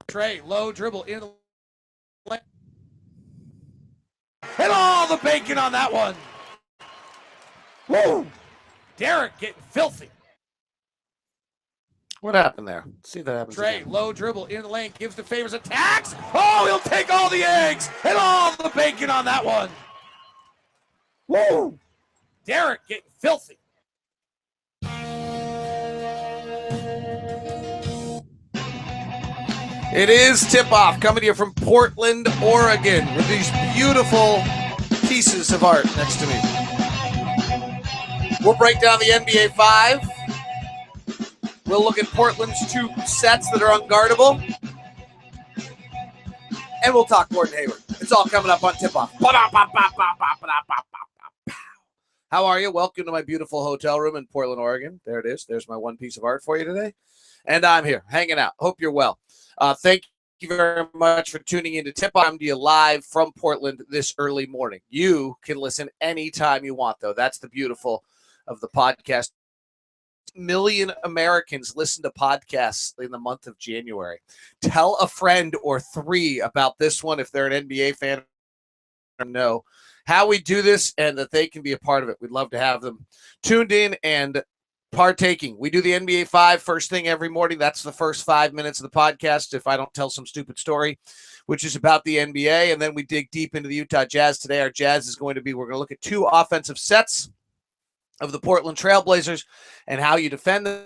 Trey, low dribble into the lane. Hit all the bacon on that one. Woo! Derek getting filthy. What happened there? Let's see if that happens Trey, again. low dribble into the lane, gives to Favors, attacks. Oh, he'll take all the eggs. Hit all the bacon on that one. Woo! Derek getting filthy. It is tip-off coming to you from Portland, Oregon, with these beautiful pieces of art next to me. We'll break down the NBA 5. We'll look at Portland's 2 sets that are unguardable. And we'll talk Gordon Hayward. It's all coming up on tip-off. How are you? Welcome to my beautiful hotel room in Portland, Oregon. There it is. There's my one piece of art for you today. And I'm here, hanging out. Hope you're well. Thank you very much for tuning in to Tip Off. I'm to you live from Portland this early morning. You can listen anytime you want, though. That's the beautiful of the podcast. Million Americans listen to podcasts in the month of January. Tell a friend or 3 about this one if they're an NBA fan. Know how we do this and that they can be a part of it. We'd love to have them tuned in and partaking. We do the NBA 5 first thing every morning. That's the first 5 minutes of the podcast if I don't tell some stupid story, which is about the NBA. And then we dig deep into the Utah Jazz. Today our Jazz is going to be, we're going to look at 2 offensive sets of the Portland Trailblazers and how you defend them,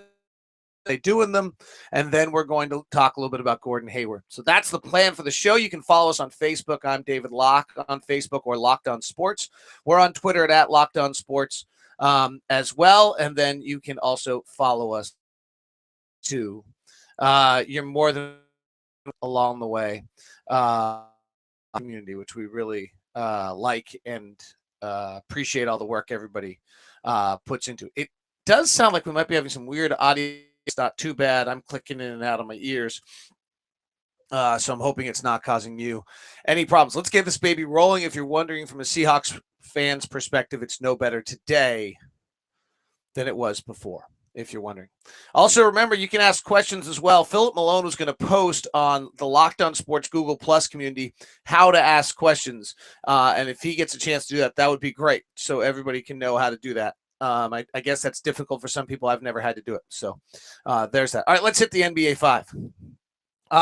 they do in them, and then we're going to talk a little bit about Gordon Hayward. So that's the plan for the show. You can follow us on Facebook. I'm David Locke on Facebook, or Locked On Sports. We're on Twitter at Locked On Sports as well, and then you can also follow us too. You're more than along the way community, which we really like and appreciate all the work everybody puts into it. It does sound like we might be having some weird audio. It's not too bad. I'm clicking in and out of my ears. So I'm hoping it's not causing you any problems. Let's get this baby rolling. If you're wondering from a Seahawks fan's perspective, it's no better today than it was before, if you're wondering. Also, remember, you can ask questions as well. Philip Malone was going to post on the Locked On Sports Google Plus community how to ask questions. And if he gets a chance to do that, that would be great. So everybody can know how to do that. I guess that's difficult for some people. I've never had to do it. So there's that. All right, let's hit the NBA 5.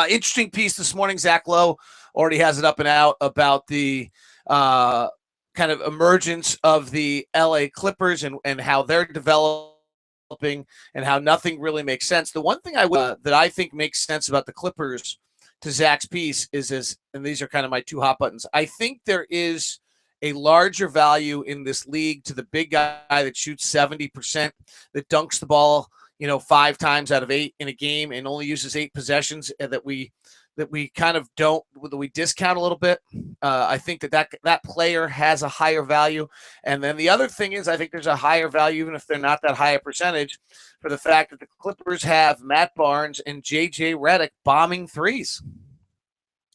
Interesting piece this morning. Zach Lowe already has it up and out about the kind of emergence of the LA Clippers and how they're developing and how nothing really makes sense. The one thing that I think makes sense about the Clippers to Zach's piece is and these are kind of my 2 hot buttons. I think there is a larger value in this league to the big guy that shoots 70%, that dunks the ball, 5 times out of 8 in a game and only uses 8 possessions, and that we kind of we discount a little bit. I think that player has a higher value. And then the other thing is, I think there's a higher value, even if they're not that high a percentage, for the fact that the Clippers have Matt Barnes and JJ Redick bombing threes.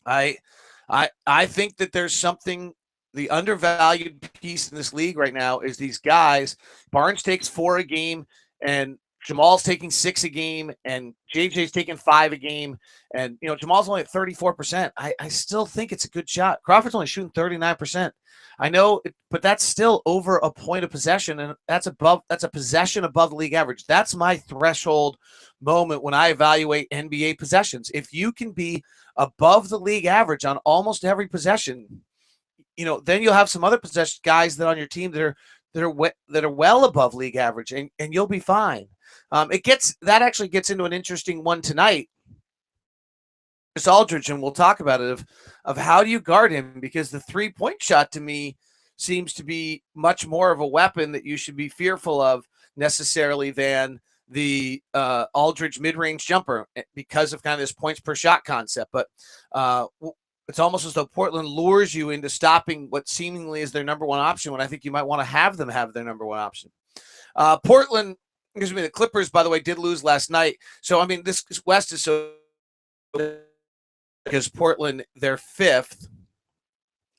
I think that there's something. The undervalued piece in this league right now is these guys. Barnes takes 4 a game, and Jamal's taking 6 a game, and JJ's taking 5 a game. And, Jamal's only at 34%. I still think it's a good shot. Crawford's only shooting 39%. I know, but that's still over a point of possession, and that's a possession above the league average. That's my threshold moment when I evaluate NBA possessions. If you can be above the league average on almost every possession, then you'll have some other possession guys that on your team that are well above league average, and you'll be fine. That actually gets into an interesting one tonight. Chris Aldridge, and we'll talk about it of how do you guard him, because the 3-point shot to me seems to be much more of a weapon that you should be fearful of necessarily than the Aldridge mid-range jumper, because of kind of this points per shot concept. But it's almost as though Portland lures you into stopping what seemingly is their number one option, when I think you might want to have them have their number one option. The Clippers, by the way, did lose last night. So, I mean, this West is so because Portland, they're 5th,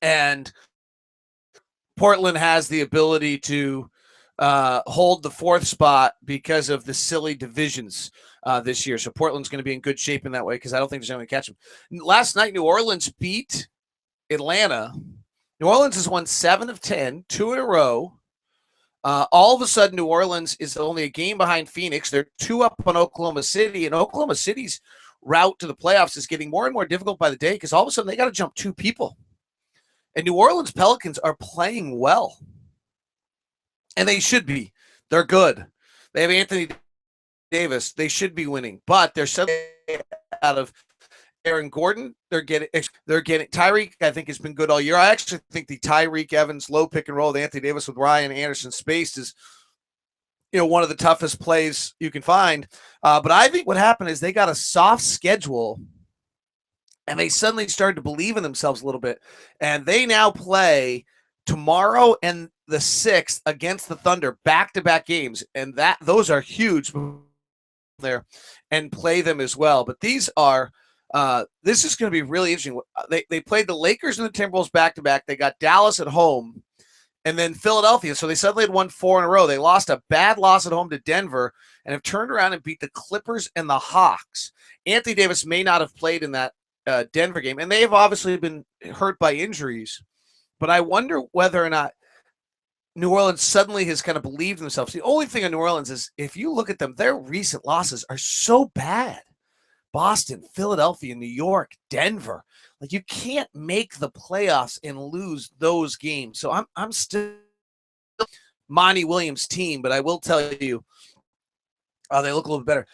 and Portland has the ability to hold the 4th spot because of the silly divisions this year. So Portland's going to be in good shape in that way because I don't think there's anyone to catch them. Last night, New Orleans beat Atlanta. New Orleans has won 7 of 10, 2 in a row. All of a sudden, New Orleans is only a game behind Phoenix. They're 2 up on Oklahoma City, and Oklahoma City's route to the playoffs is getting more and more difficult by the day because all of a sudden they got to jump 2 people. And New Orleans Pelicans are playing well. And they should be. They're good. They have Anthony Davis. They should be winning. But they're suddenly out of Aaron Gordon. They're getting Tyreek, I think, has been good all year. I actually think the Tyreek Evans low pick and roll with Anthony Davis with Ryan Anderson spaced is one of the toughest plays you can find. But I think what happened is they got a soft schedule and they suddenly started to believe in themselves a little bit. And they now play tomorrow and the 6th against the Thunder, back-to-back games. And those are huge there, and play them as well. But these are this is going to be really interesting. They played the Lakers and the Timberwolves back-to-back. They got Dallas at home and then Philadelphia. So they suddenly had won 4 in a row. They lost a bad loss at home to Denver and have turned around and beat the Clippers and the Hawks. Anthony Davis may not have played in that Denver game, and they have obviously been hurt by injuries. But I wonder whether or not New Orleans suddenly has kind of believed in themselves. The only thing on New Orleans is if you look at them, their recent losses are so bad. Boston, Philadelphia, New York, Denver. Like, you can't make the playoffs and lose those games. So I'm still Monty Williams' team, but I will tell you, they look a little bit better.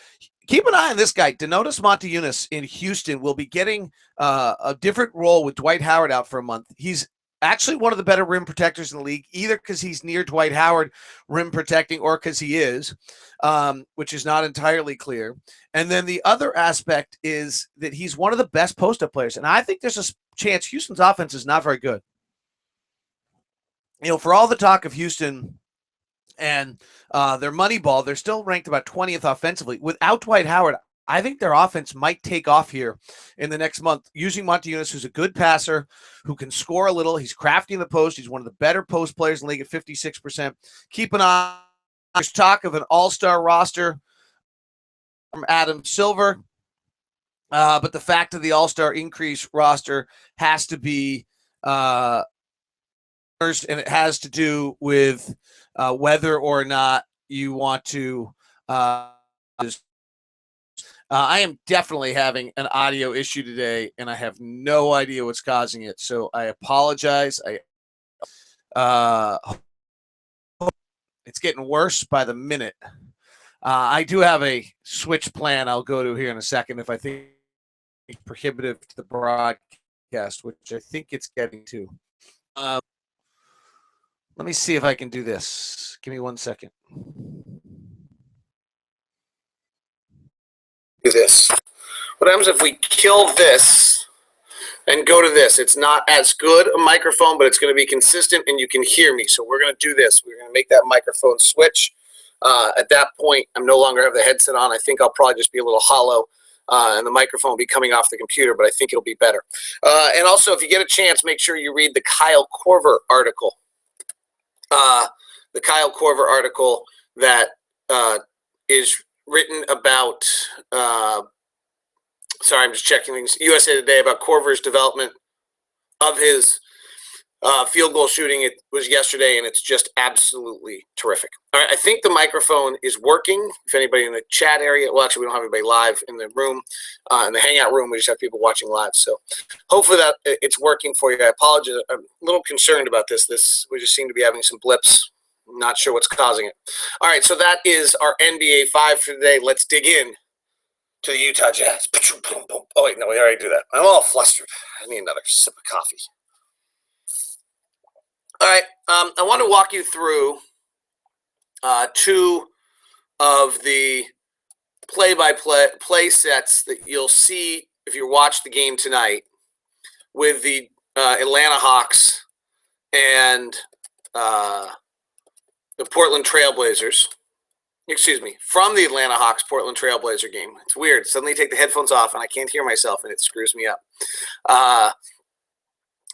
Keep an eye on this guy. Donatas Montiunas in Houston will be getting a different role with Dwight Howard out for a month. He's actually one of the better rim protectors in the league, either because he's near Dwight Howard rim protecting or because he is, which is not entirely clear. And then the other aspect is that he's one of the best post-up players. And I think there's a chance Houston's offense is not very good. For all the talk of Houston and their money ball, they're still ranked about 20th offensively. Without Dwight Howard, I think their offense might take off here in the next month using Montiunas, who's a good passer, who can score a little. He's crafty in the post. He's one of the better post players in the league at 56%. Keep an eye. There's talk of an all-star roster from Adam Silver, but the fact of the all-star increase roster has to be and it has to do with whether or not you want to I am definitely having an audio issue today, and I have no idea what's causing it. So I apologize. It's getting worse by the minute. I do have a switch plan I'll go to here in a second if I think it's prohibitive to the broadcast, which I think it's getting to. Let me see if I can do this. Give me 1 second. Do this. What happens if we kill this and go to this? It's not as good a microphone, but it's going to be consistent and you can hear me. So we're going to do this. We're going to make that microphone switch. At that point, I'm no longer have the headset on. I think I'll probably just be a little hollow and the microphone will be coming off the computer, but I think it'll be better. And also, if you get a chance, make sure you read the Kyle Korver article. The Kyle Korver article that is written about, sorry, I'm just checking things, USA Today, about Korver's development of his field goal shooting. It was yesterday, and it's just absolutely terrific. All right, I think the microphone is working. If anybody in the chat area, well, actually, we don't have anybody live in the room, in the hangout room. We just have people watching live. So hopefully that it's working for you. I apologize. I'm a little concerned about this. We just seem to be having some blips. I'm not sure what's causing it. All right, so that is our NBA 5 for today. Let's dig in to the Utah Jazz. Oh, wait, no, we already do that. I'm all flustered. I need another sip of coffee. All right, I want to walk you through two of the play-by-play sets that you'll see if you watch the game tonight with the Atlanta Hawks and the Portland Trailblazers. Excuse me, from the Atlanta Hawks Portland Trailblazer game. It's weird. Suddenly take the headphones off and I can't hear myself and it screws me up.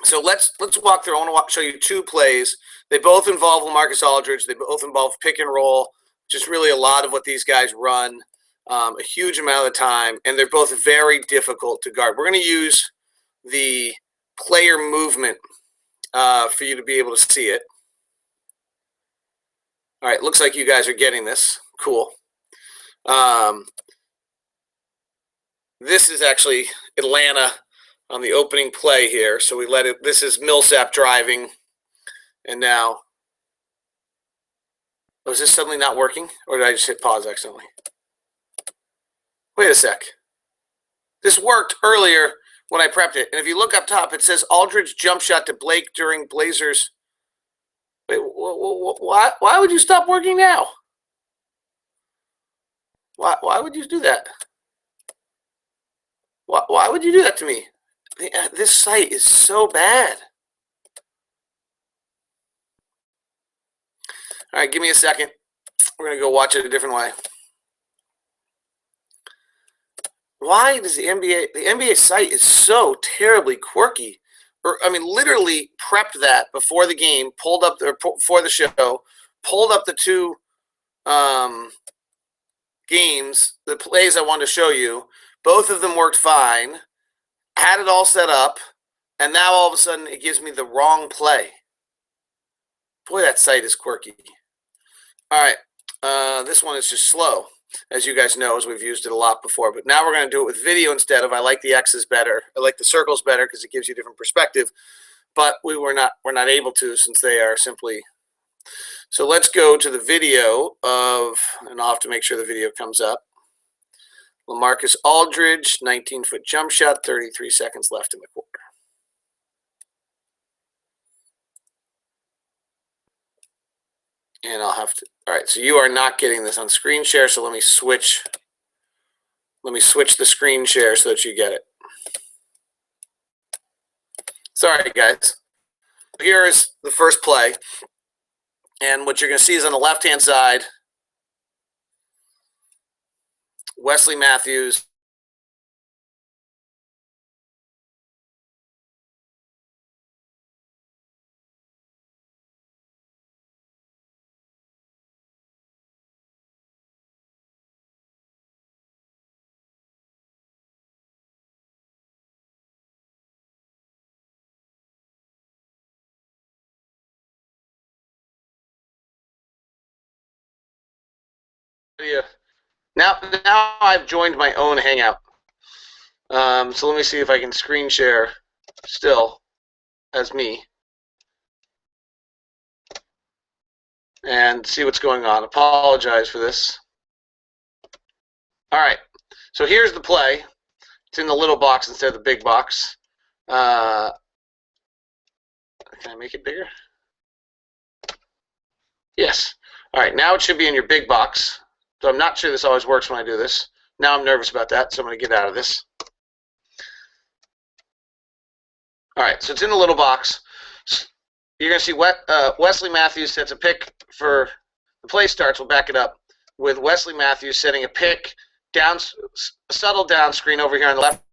So let's walk through. I want to show you two plays. They both involve LaMarcus Aldridge. They both involve pick and roll, just really a lot of what these guys run. a huge amount of the time, and they're both very difficult to guard. We're going to use the player movement for you to be able to see it. All right, looks like you guys are getting this. Cool. This is actually Atlanta on the opening play here. So we let it, this is Millsap driving, and now, is this suddenly not working? Or did I just hit pause accidentally? Wait a sec. This worked earlier when I prepped it. And if you look up top, it says Aldridge jump shot to Blake during Blazers. Wait, why would you stop working now? Why would you do that? Why would you do that to me? This site is so bad. All right, give me a second. We're going to go watch it a different way. Why does the NBA site is so terribly quirky? Or, I mean, literally prepped that before the game, pulled up before the show, pulled up the two games, the plays I wanted to show you. Both of them worked fine. Had it all set up, and now all of a sudden it gives me the wrong play. Boy, that site is quirky. All right, this one is just slow, as you guys know, as we've used it a lot before. But now we're going to do it with video instead of. I like the X's better. I like the circles better because it gives you a different perspective. But we're not able to, since they are simply. So let's go to the video of, and I'll have to make sure the video comes up. LaMarcus Aldridge, 19-foot jump shot, 33 seconds left in the quarter. And I'll have to, all right, so you are not getting this on screen share, so let me switch the screen share so that you get it. Sorry, guys. Here is the first play. And what you're going to see is on the left-hand side, Wesley Matthews. Now I've joined my own Hangout. So let me see if I can screen share still as me and see what's going on. Apologize for this. All right, so here's the play. It's in the little box instead of the big box. Can I make it bigger? Yes. All right, now it should be in your big box. So I'm not sure this always works when I do this. Now I'm nervous about that, so I'm going to get out of this. All right, so it's in the little box. You're going to see Wesley Matthews sets a pick for the play starts. We'll back it up with Wesley Matthews setting a pick down, a subtle down screen over here on the left.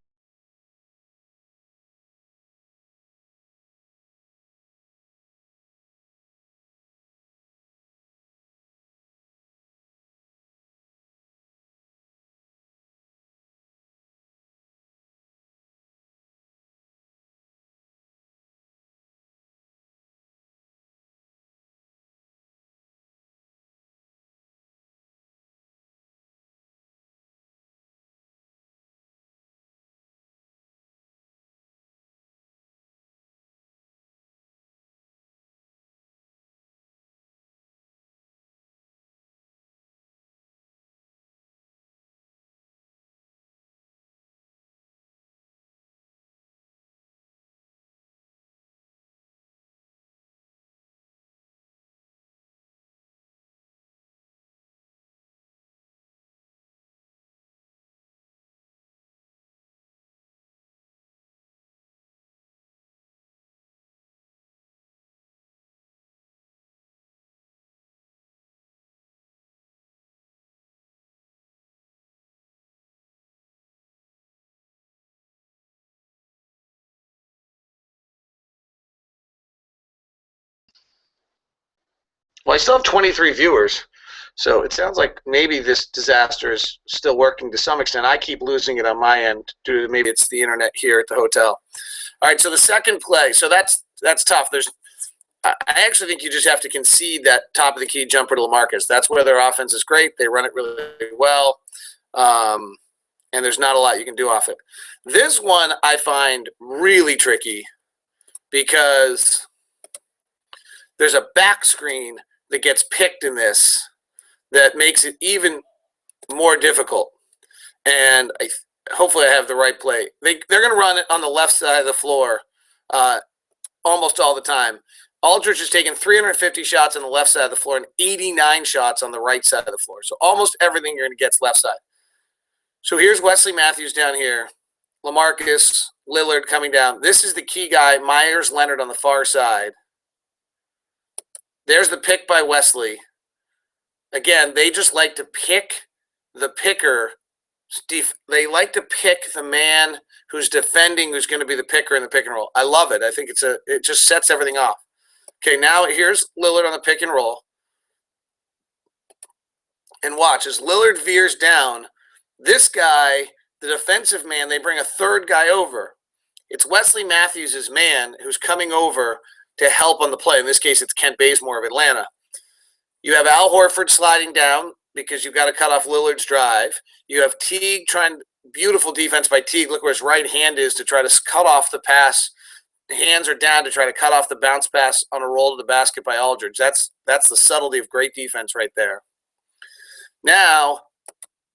Well, I still have 23 viewers, So it sounds like maybe this disaster is still working to some extent. I keep losing it on my end due to maybe it's the internet here at the hotel. All right, so the second play, so that's tough. I actually think you just have to concede that top of the key jumper to LaMarcus. That's where their offense is great. They run it really well, and there's not a lot you can do off it. This one I find really tricky because there's a back screen that gets picked in this that makes it even more difficult. And hopefully I have the right play. They're going to run it on the left side of the floor almost all the time. Aldridge has taken 350 shots on the left side of the floor and 89 shots on the right side of the floor. So almost everything you're going to get is left side. So here's Wesley Matthews down here. LaMarcus, Lillard coming down. This is the key guy, Myers Leonard on the far side. There's the pick by Wesley. Again, they just like to pick the picker. They like to pick the man who's defending, who's going to be the picker in the pick and roll. I love it. I think it just sets everything off. Okay, now here's Lillard on the pick and roll. And watch, as Lillard veers down, this guy, the defensive man, they bring a third guy over. It's Wesley Matthews' man who's coming over to help on the play. In this case, it's Kent Bazemore of Atlanta. You have Al Horford sliding down because you've got to cut off Lillard's drive. You have Teague trying, beautiful defense by Teague. Look where his right hand is to try to cut off the pass. Hands are down to try to cut off the bounce pass on a roll to the basket by Aldridge. That's the subtlety of great defense right there. Now,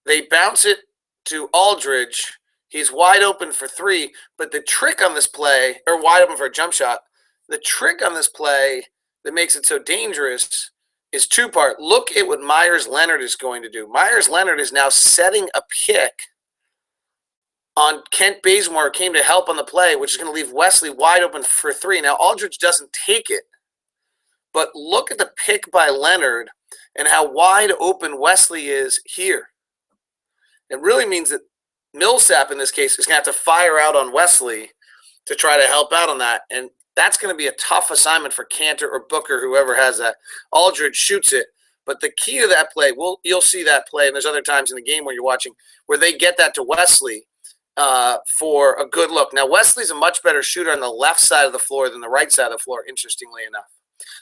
they bounce it to Aldridge. He's wide open for three, but the trick on this play, or wide open for a jump shot, the trick on this play that makes it so dangerous is two-part. Look at what Myers Leonard is going to do. Myers Leonard is now setting a pick on Kent Bazemore, who came to help on the play, which is going to leave Wesley wide open for three. Now, Aldridge doesn't take it, but look at the pick by Leonard and how wide open Wesley is here. It really means that Millsap, in this case, is going to have to fire out on Wesley to try to help out on that, and that's going to be a tough assignment for Cantor or Booker, whoever has that. Aldridge shoots it, but the key to that play, you'll see that play, and there's other times in the game where you're watching where they get that to Wesley for a good look. Now, Wesley's a much better shooter on the left side of the floor than the right side of the floor, interestingly enough.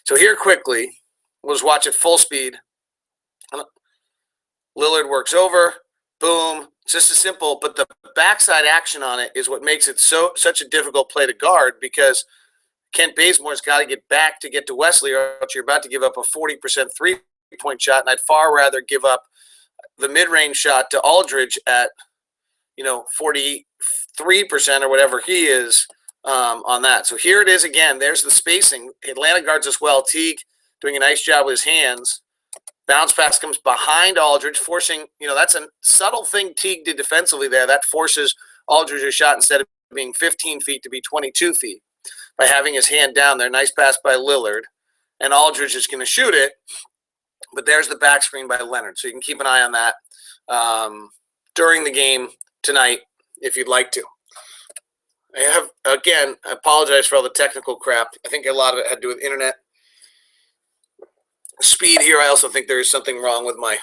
So here quickly, we'll just watch it full speed. Lillard works over, boom. It's just as simple, but the backside action on it is what makes it such a difficult play to guard because Kent Bazemore's got to get back to get to Wesley, or else you're about to give up a 40% three-point shot, and I'd far rather give up the mid-range shot to Aldridge at 43% or whatever he is on that. So here it is again. There's the spacing. Atlanta guards us well. Teague doing a nice job with his hands. Bounce pass comes behind Aldridge, forcing, that's a subtle thing Teague did defensively there. That forces Aldridge's shot instead of being 15 feet to be 22 feet by having his hand down there. Nice pass by Lillard. And Aldridge is going to shoot it. But there's the back screen by Leonard. So you can keep an eye on that during the game tonight if you'd like to. I apologize for all the technical crap. I think a lot of it had to do with internet speed here. I also think there is something wrong with my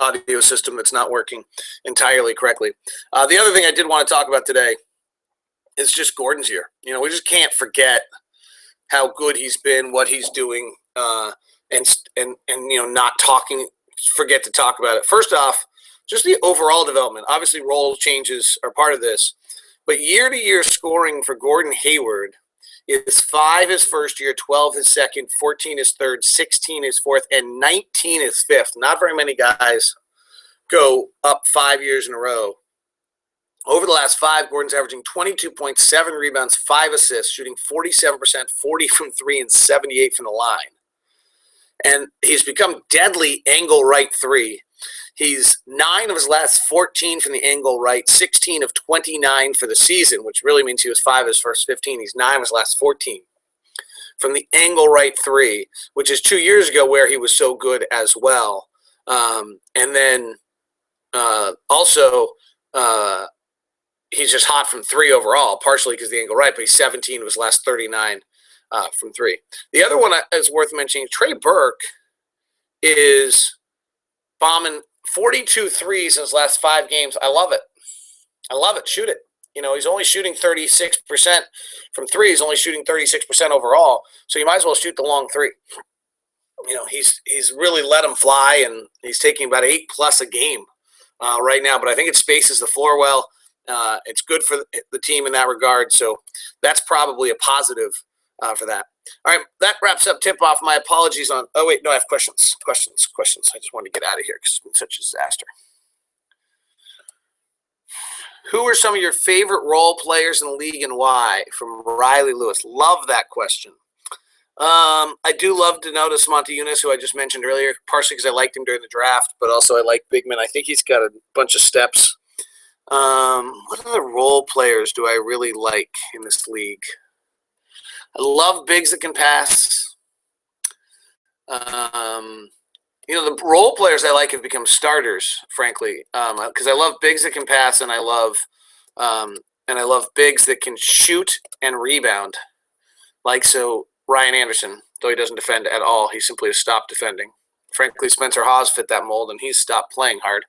audio system that's not working entirely correctly. The other thing I did want to talk about today is just Gordon's year. We just can't forget how good he's been, what he's doing, and not forget to talk about it. First off, just the overall development. Obviously, role changes are part of this, but year-to-year scoring for Gordon Hayward is 5 his first year, 12 his second, 14 his third, 16 his fourth, and 19 his fifth. Not very many guys go up 5 years in a row. Over the last 5, Gordon's averaging 22.7 rebounds, 5 assists, shooting 47%, 40 from 3, and 78 from the line. And he's become deadly angle right 3. He's 9 of his last 14 from the angle right, 16 of 29 for the season, which really means he was 5 of his first 15. He's 9 of his last 14 from the angle right 3, which is 2 years ago where he was so good as well. And then also he's just hot from 3 overall, partially because of the angle right, but he's 17 of his last 39 from 3. The other one is worth mentioning, Trey Burke is bombing 42 threes in his last 5 games. I love it. I love it. Shoot it. He's only shooting 36% from three. He's only shooting 36% overall. So you might as well shoot the long three. He's really let him fly, and he's taking about 8+ a game right now. But I think it spaces the floor well. It's good for the team in that regard. So that's probably a positive for that. All right, that wraps up tip-off. My apologies on – oh, wait, no, I have questions. I just wanted to get out of here because it's been such a disaster. Who are some of your favorite role players in the league and why? From Riley Lewis. Love that question. I do love Donatas Montejunas, who I just mentioned earlier, partially because I liked him during the draft, but also I like Bigman. I think he's got a bunch of steps. What other role players do I really like in this league? I love bigs that can pass. The role players I like have become starters, frankly, because I love bigs that can pass, and I love bigs that can shoot and rebound. Ryan Anderson, though he doesn't defend at all, he simply has stopped defending. Frankly, Spencer Hawes fit that mold, and he's stopped playing hard.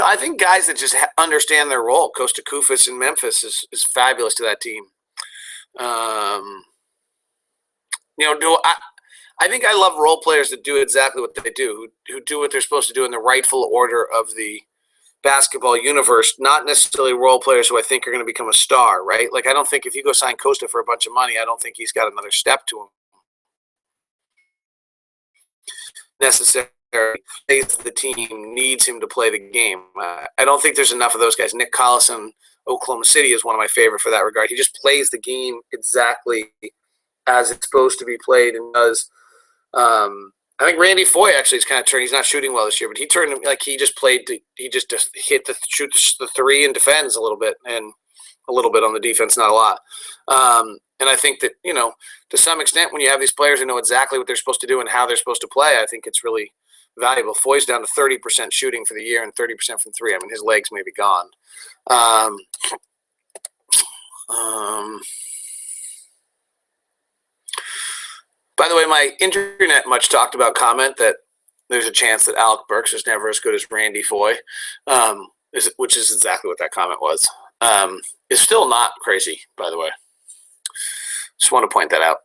I think guys that just understand their role. Costa Koufos in Memphis is fabulous to that team. I think I love role players that do exactly what they do, who do what they're supposed to do in the rightful order of the basketball universe, not necessarily role players who I think are going to become a star, right? Like, I don't think if you go sign Costa for a bunch of money, I don't think he's got another step to him necessarily. The team needs him to play the game. I don't think there's enough of those guys. Nick Collison, Oklahoma City, is one of my favorite for that regard. He just plays the game exactly as it's supposed to be played and does. I think Randy Foye actually is kind of turned. He's not shooting well this year, but he turned like he just shoots the three and defends a little bit and a little bit on the defense, not a lot. And I think that, to some extent, when you have these players who know exactly what they're supposed to do and how they're supposed to play, I think it's really valuable. Foy's down to 30% shooting for the year and 30% from three. I mean, his legs may be gone. By the way, my internet much talked about comment that there's a chance that Alec Burks is never as good as Randy Foye, which is exactly what that comment was. Is still not crazy, by the way. Just want to point that out.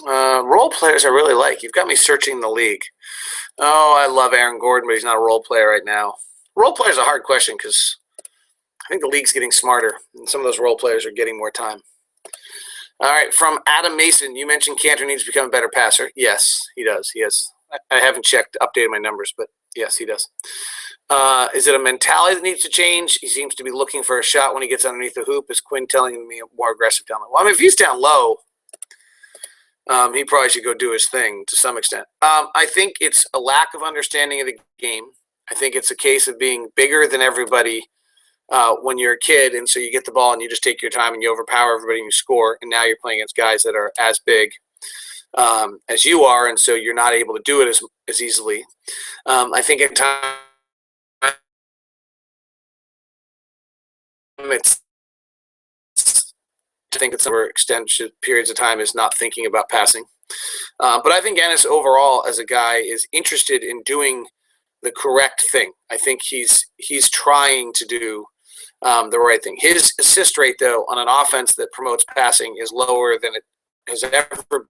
Role players I really like. You've got me searching the league. Oh, I love Aaron Gordon, but he's not a role player right now. Role player is a hard question because I think the league's getting smarter, and some of those role players are getting more time. All right, from Adam Mason, you mentioned Cantor needs to become a better passer. Yes, he does. He has. I haven't updated my numbers, but yes, he does. Is it a mentality that needs to change? He seems to be looking for a shot when he gets underneath the hoop. Is Quinn telling me more aggressive down low? Well, I mean, if he's down low, he probably should go do his thing to some extent. I think it's a lack of understanding of the game. I think it's a case of being bigger than everybody when you're a kid, and so you get the ball and you just take your time and you overpower everybody and you score, and now you're playing against guys that are as big as you are, and so you're not able to do it as easily. I think at times it's over extended periods of time is not thinking about passing. But I think Ennis overall as a guy is interested in doing the correct thing. I think he's trying to do the right thing. His assist rate, though, on an offense that promotes passing is lower than it has ever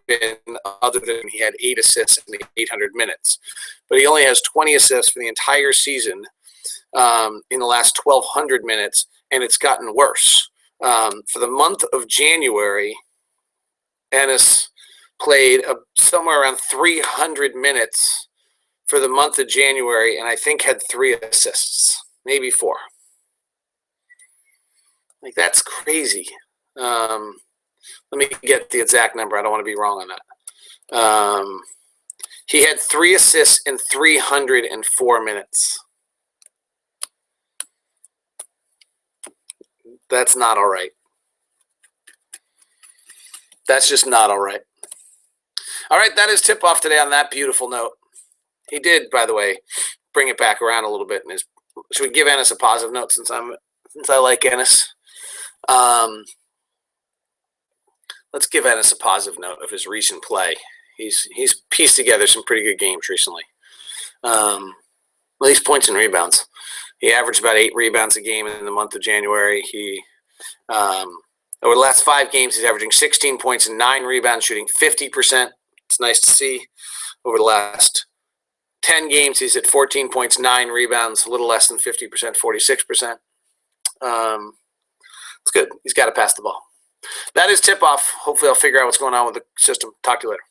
been, other than he had 8 assists in 800 minutes. But he only has 20 assists for the entire season in the last 1,200 minutes, and it's gotten worse. For the month of January, Ennis played somewhere around 300 minutes for the month of January, and I think had 3 assists, maybe 4. Like, that's crazy. Let me get the exact number. I don't want to be wrong on that. He had 3 assists in 304 minutes. That's not all right. That's just not all right. All right, that is tip-off today on that beautiful note. He did, by the way, bring it back around a little bit. Should we give Ennis a positive note since I like Ennis? let's give Ennis a positive note of his recent play. He's pieced together some pretty good games recently. At least points and rebounds. He averaged about 8 rebounds a game in the month of January. He over the last 5 games, he's averaging 16 points and 9 rebounds, shooting 50%. It's nice to see. Over the last 10 games, he's at 14 points, 9 rebounds, a little less than 50%, 46%. It's good. He's got to pass the ball. That is tip-off. Hopefully I'll figure out what's going on with the system. Talk to you later.